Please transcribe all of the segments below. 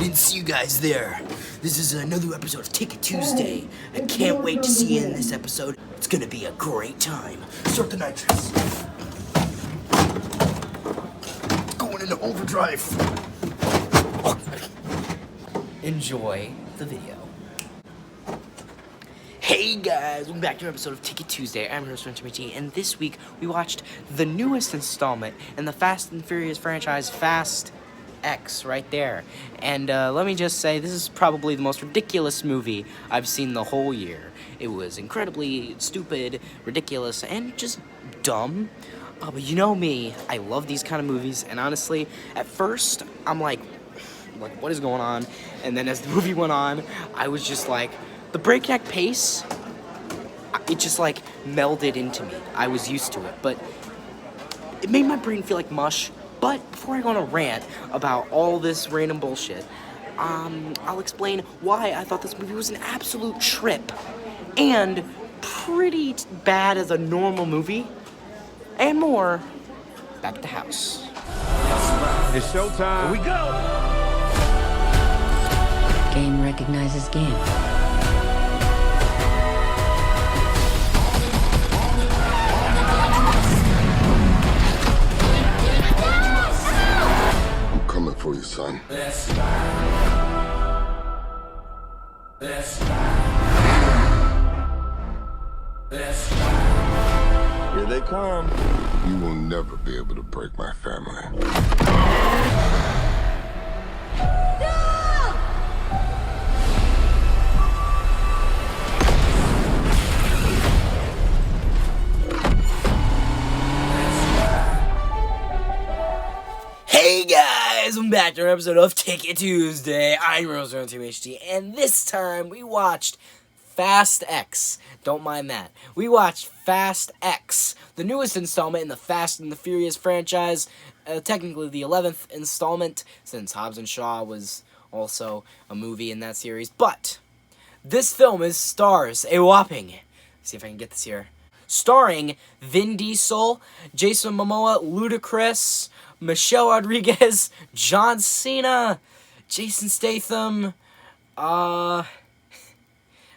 didn't see you guys there. This is another episode of Ticket Tuesday. I can't wait to see you in this episode. It's gonna be a great time. Start the nitrous. Going into overdrive. Enjoy the video. Hey guys, welcome back to an episode of Ticket Tuesday. I'm your host, Richie, and this week we watched the newest installment in the Fast and Furious franchise, Fast X, right there. And let me just say, this is probably the most ridiculous movie I've seen the whole year. It was incredibly stupid, ridiculous, and just dumb. But you know me, I love these kind of movies, and honestly, at first, I'm like, what is going on? And then as the movie went on, I was just like, the breakneck pace, it just like melded into me. I was used to it, but it made my brain feel like mush. But before I go on a rant about all this random bullshit, I'll explain why I thought this movie was an absolute trip and pretty bad as a normal movie, and more. Back at the house. It's showtime. Here we go. Game recognizes game. For you, son. Let's ride. Let's ride. Let's ride. Here they come. You will never be able to break my family. Hey guys, welcome back to another episode of Ticket Tuesday. I'm your host, HD, and this time we watched Fast X. Don't mind that. We watched Fast X, the newest installment in the Fast and the Furious franchise, technically the 11th installment, since Hobbs and Shaw was also a movie in that series. But this film stars a whopping, see if I can get this here, starring Vin Diesel, Jason Momoa, Ludacris, Michelle Rodriguez, John Cena, Jason Statham, I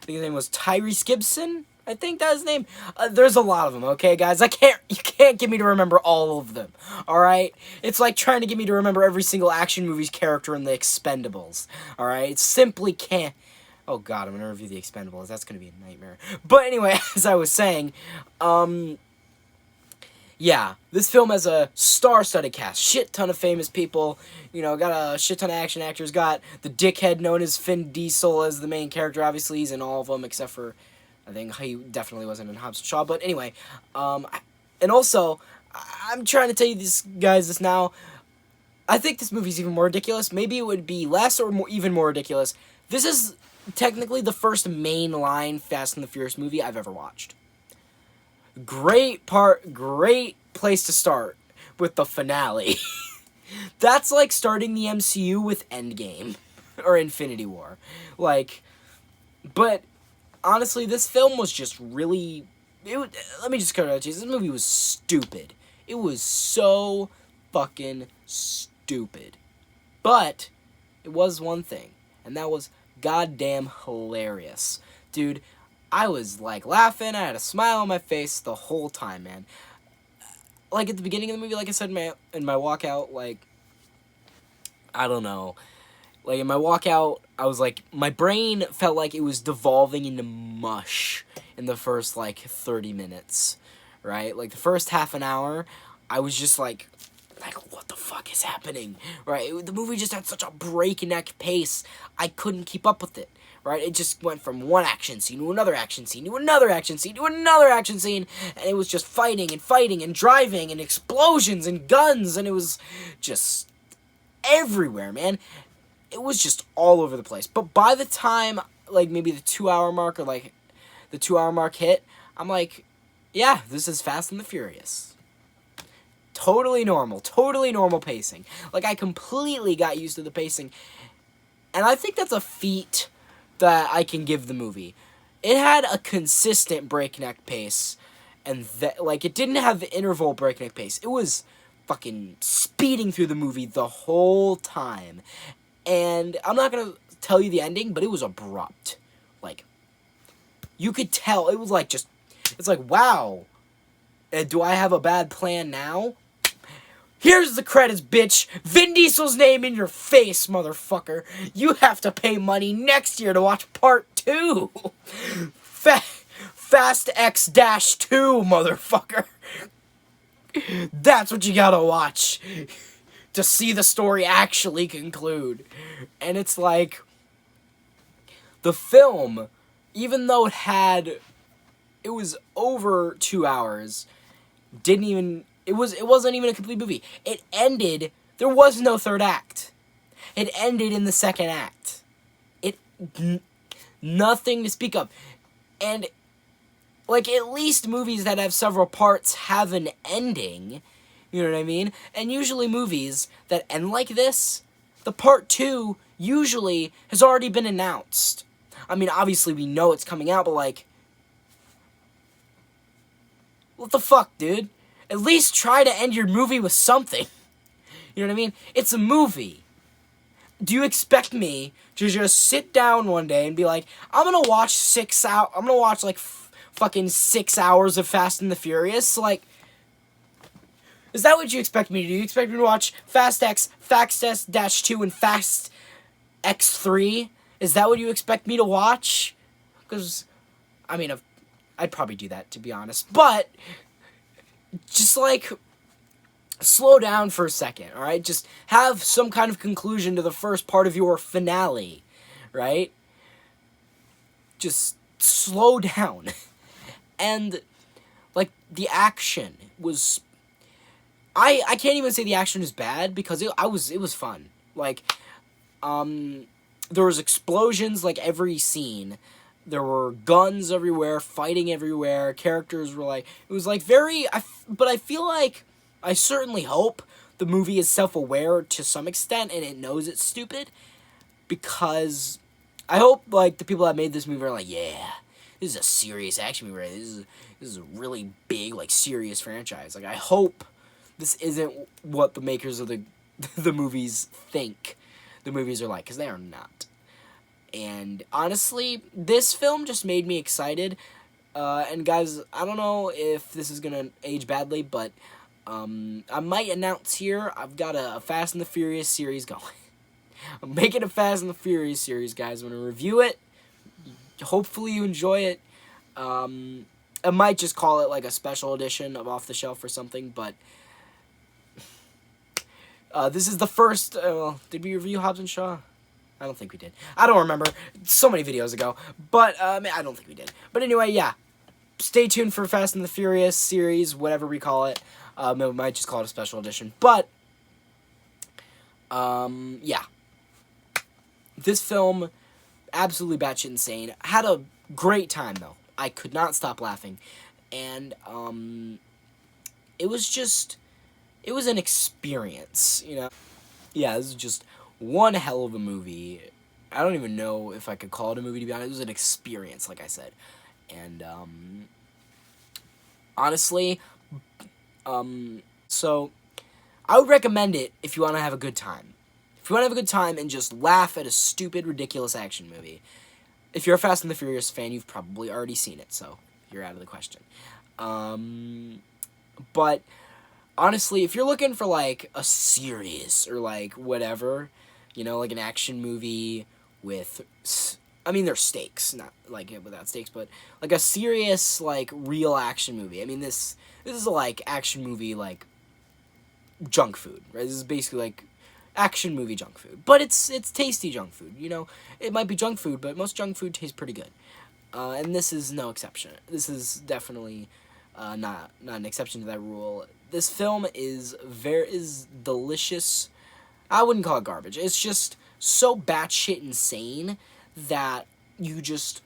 think his name was Tyrese Gibson. I think that's his name. There's a lot of them, okay, guys? You can't get me to remember all of them, alright? It's like trying to get me to remember every single action movie's character in The Expendables, alright? It simply can't. Oh god, I'm gonna review The Expendables. That's gonna be a nightmare. But anyway, as I was saying, yeah, this film has a star-studded cast. Shit ton of famous people. You know, got a shit ton of action actors. Got the dickhead known as Vin Diesel as the main character. Obviously, he's in all of them except for, I think he definitely wasn't in Hobbs and Shaw. But anyway, and also, I'm trying to tell you this now. I think this movie's even more ridiculous. Maybe it would be less or even more ridiculous. This is technically the first mainline Fast and the Furious movie I've ever watched. Great place to start with the finale. That's like starting the MCU with Endgame or Infinity War. Like, but honestly, this film was just really, let me just cut it out to you. This movie was stupid. It was so fucking stupid. But it was one thing, and that was goddamn hilarious. Dude, I was, like, laughing. I had a smile on my face the whole time, man. Like, at the beginning of the movie, like I said in my walkout, like, I don't know. Like, in my walkout, I was, like, my brain felt like it was devolving into mush in the first, like, 30 minutes, right? Like, the first half an hour, I was just, like, what the fuck is happening, right? The movie just had such a breakneck pace, I couldn't keep up with it. Right, it just went from one action scene to another action scene to another action scene to another action scene, and it was just fighting and driving and explosions and guns, and it was just everywhere, man. It was just all over the place. But by the time, like, maybe the 2-hour mark or, like, the 2-hour mark hit, I'm like, yeah, this is Fast and the Furious. Totally normal pacing. Like, I completely got used to the pacing, and I think that's a feat that I can give the movie. It had a consistent breakneck pace, and like, it didn't have the interval breakneck pace. It was fucking speeding through the movie the whole time, And I'm not gonna tell you the ending, but it was abrupt. Like, you could tell, it was like just, it's like, wow, do I have a bad plan now? Here's the credits, bitch. Vin Diesel's name in your face, motherfucker. You have to pay money next year to watch part 2. Fast X-2, motherfucker. That's what you gotta watch to see the story actually conclude. And it's like, the film, even though it was over 2 hours, it wasn't even a complete movie. It ended, there was no third act. It ended in the second act. Nothing to speak of. And, like, at least movies that have several parts have an ending, you know what I mean? And usually movies that end like this, the part 2 usually has already been announced. I mean, obviously we know it's coming out, but like, what the fuck, dude? At least try to end your movie with something. You know what I mean? It's a movie. Do you expect me to just sit down one day and be like, I'm gonna watch like fucking 6 hours of Fast and the Furious? Like, is that what you expect me to do? You expect me to watch Fast X, Fast S-2, and Fast X3? Is that what you expect me to watch? Because, I mean, I'd probably do that, to be honest. But, just, like, slow down for a second, alright? Just have some kind of conclusion to the first part of your finale, right? Just slow down. And, like, the action was... I can't even say the action is bad, because it was fun. Like, there was explosions, like, every scene. There were guns everywhere, fighting everywhere, characters were, like... It was, like, but I feel like... I certainly hope the movie is self-aware to some extent, and it knows it's stupid, because I hope, like, the people that made this movie are like, yeah, this is a serious action movie, right? This is a really big, like, serious franchise. Like, I hope this isn't what the makers of the movies think the movies are like, because they are not. And honestly, this film just made me excited. And guys, I don't know if this is gonna age badly, but I might announce here I've got a Fast and the Furious series going. I'm making a Fast and the Furious series, guys. I'm gonna review it. Hopefully you enjoy it. I might just call it like a special edition of Off the Shelf or something, but this is the first, did we review Hobbs and Shaw? I don't think we did. I don't remember. So many videos ago. But, I don't think we did. But anyway, yeah. Stay tuned for Fast and the Furious series, whatever we call it. We might just call it a special edition. But, yeah. This film, absolutely batshit insane. Had a great time, though. I could not stop laughing. And, it was an experience, you know? Yeah, this is just one hell of a movie. I don't even know if I could call it a movie, to be honest. It was an experience, like I said. And, honestly, so, I would recommend it if you want to have a good time. If you want to have a good time and just laugh at a stupid, ridiculous action movie. If you're a Fast and the Furious fan, you've probably already seen it, so you're out of the question. But honestly, if you're looking for, like, a series or, like, whatever, you know, like an action movie with... I mean, there's stakes, not, like, without stakes, but, like, a serious, like, real action movie. I mean, this is a, like, action movie, like, junk food, right? This is basically, like, action movie junk food. But it's tasty junk food, you know? It might be junk food, but most junk food tastes pretty good. And this is no exception. This is definitely not an exception to that rule. This film is delicious. I wouldn't call it garbage. It's just so batshit insane that you just,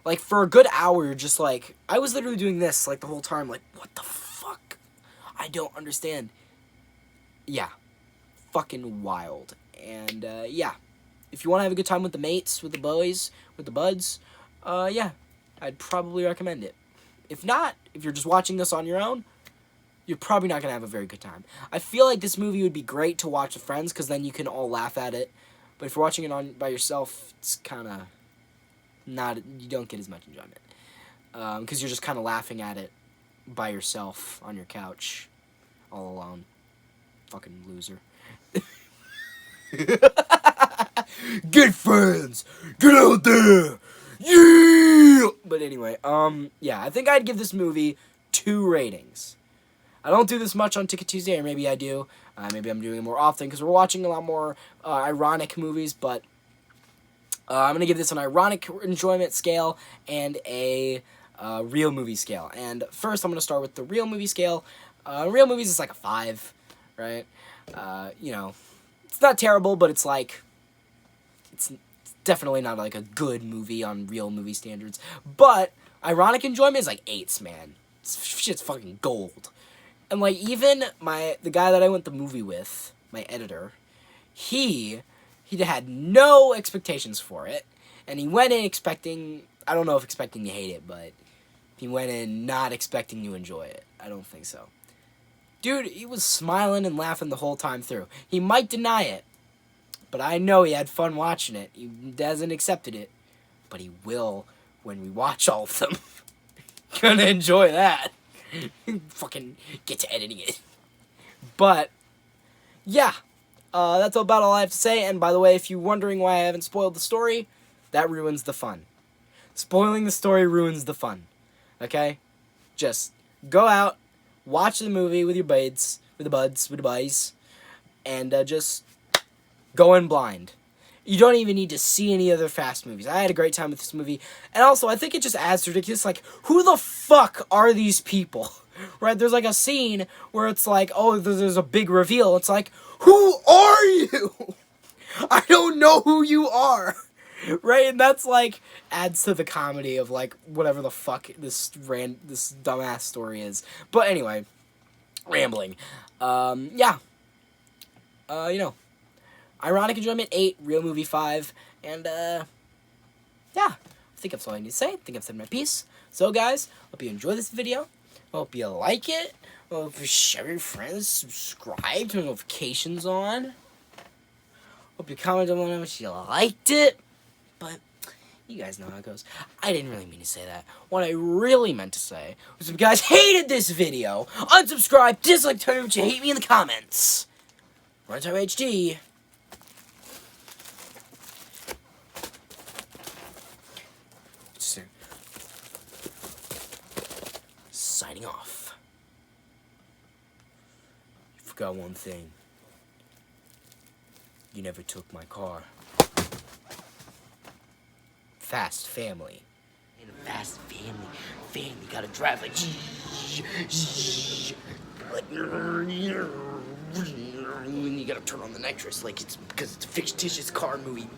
like, for a good hour, you're just like, I was literally doing this, like, the whole time, like, what the fuck? I don't understand. Yeah. Fucking wild. And, yeah. If you want to have a good time with the mates, with the boys, with the buds, yeah, I'd probably recommend it. If not, if you're just watching this on your own, you're probably not going to have a very good time. I feel like this movie would be great to watch with friends, because then you can all laugh at it But if you're watching it on by yourself, it's kind of not, you don't get as much enjoyment. Because you're just kind of laughing at it by yourself on your couch, all alone. Fucking loser. Get friends! Get out there! Yeah! But anyway, yeah, I think I'd give this movie 2 ratings. I don't do this much on Ticket Tuesday, or maybe I do. Maybe I'm doing it more often, because we're watching a lot more ironic movies, but I'm going to give this an ironic enjoyment scale and a real movie scale. And first, I'm going to start with the real movie scale. Real movies is like a 5, right? You know, it's not terrible, but it's like, it's definitely not like a good movie on real movie standards. But ironic enjoyment is like 8s, man. Shit's fucking gold. And like, even the guy that I went the movie with, my editor, he had no expectations for it, and he went in expecting, I don't know if expecting to hate it, but he went in not expecting to enjoy it. I don't think so. Dude, he was smiling and laughing the whole time through. He might deny it, but I know he had fun watching it. He hasn't accepted it, but he will when we watch all of them. Gonna enjoy that. Fucking get to editing it. But, yeah. That's about all I have to say. And by the way, if you're wondering why I haven't spoiled the story, that ruins the fun. Spoiling the story ruins the fun. Okay? Just go out, watch the movie with your buds, and just go in blind. You don't even need to see any other Fast movies. I had a great time with this movie. And also, I think it just adds to ridiculous. Like, who the fuck are these people? Right? There's like a scene where it's like, oh, there's a big reveal. It's like, who are you? I don't know who you are. Right? And that's like, adds to the comedy of like, whatever the fuck this dumbass story is. But anyway, rambling. Yeah. You know. Ironic enjoyment 8, real movie 5, and yeah, I think that's all I need to say. I think I've said my piece. So guys, hope you enjoy this video. Hope you like it. Hope you share with your friends, subscribe, turn notifications on. Hope you comment on how much you liked it. But you guys know how it goes. I didn't really mean to say that. What I really meant to say was if you guys hated this video, unsubscribe, dislike, tell me what you hate me in the comments. Runtime HD. Signing off. You forgot one thing. You never took my car. Fast family. In a fast family gotta drive like and you gotta turn on the nitrous like it's because it's a fictitious car movie.